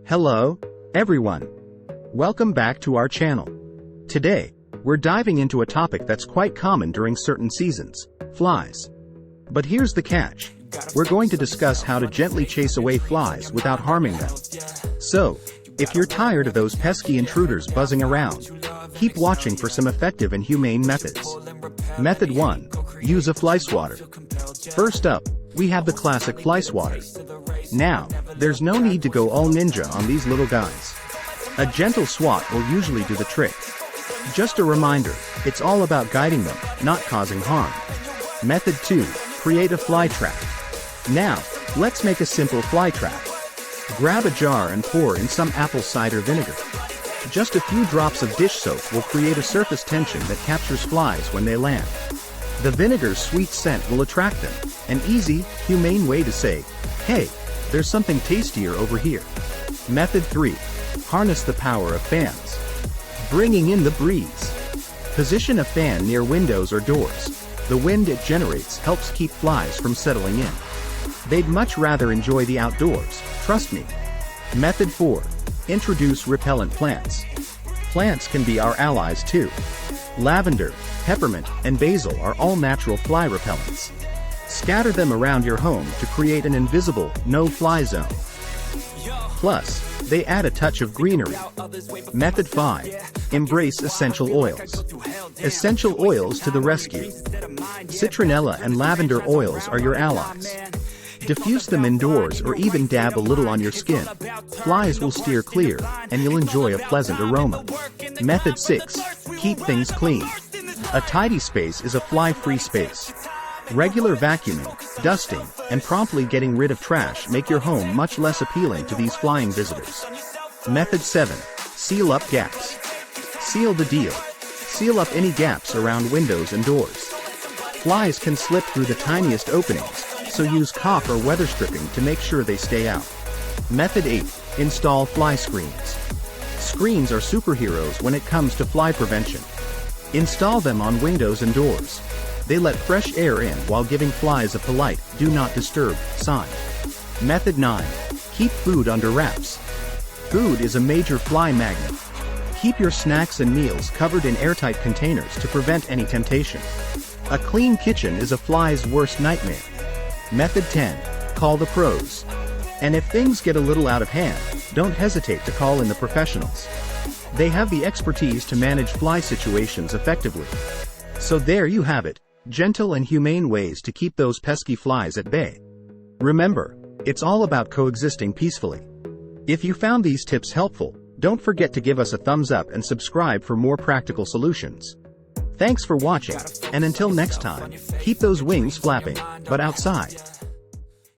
Hello, everyone. Welcome back to our channel. Today, we're diving into a topic that's quite common during certain seasons, flies. But here's the catch. We're going to discuss how to gently chase away flies without harming them. So, if you're tired of those pesky intruders buzzing around, keep watching for some effective and humane methods. Method 1. Use a fly swatter. First up, we have the classic fly swatter. Now, there's no need to go all ninja on these little guys. A gentle swat will usually do the trick. Just a reminder, it's all about guiding them, not causing harm. Method 2. Create a fly trap. Now, let's make a simple fly trap. Grab a jar and pour in some apple cider vinegar. Just a few drops of dish soap will create a surface tension that captures flies when they land. The vinegar's sweet scent will attract them, an easy, humane way to say, "Hey, there's something tastier over here." Method 3. Harness the power of fans. Bringing in the breeze. Position a fan near windows or doors. The wind it generates helps keep flies from settling in. They'd much rather enjoy the outdoors, trust me. Method 4. Introduce repellent plants. Plants can be our allies too. Lavender, peppermint, and basil are all natural fly repellents. Scatter them around your home to create an invisible, no-fly zone. Plus, they add a touch of greenery. Method 5. Embrace essential oils. Essential oils to the rescue. Citronella and lavender oils are your allies. Diffuse them indoors or even dab a little on your skin. Flies will steer clear, and you'll enjoy a pleasant aroma. Method 6. Keep things clean. A tidy space is a fly-free space. Regular vacuuming, dusting, and promptly getting rid of trash make your home much less appealing to these flying visitors. Method 7. Seal up gaps. Seal the deal. Seal up any gaps around windows and doors. Flies can slip through the tiniest openings, so use caulk or weather stripping to make sure they stay out. Method 8. Install fly screens. Screens are superheroes when it comes to fly prevention. Install them on windows and doors. They let fresh air in while giving flies a polite, "do not disturb" sign. Method 9. Keep food under wraps. Food is a major fly magnet. Keep your snacks and meals covered in airtight containers to prevent any temptation. A clean kitchen is a fly's worst nightmare. Method 10. Call the pros. And if things get a little out of hand, don't hesitate to call in the professionals. They have the expertise to manage fly situations effectively. So there you have it. Gentle and humane ways to keep those pesky flies at bay. Remember, it's all about coexisting peacefully. If you found these tips helpful, don't forget to give us a thumbs up and subscribe for more practical solutions. Thanks for watching, and until next time, keep those wings flapping, but outside.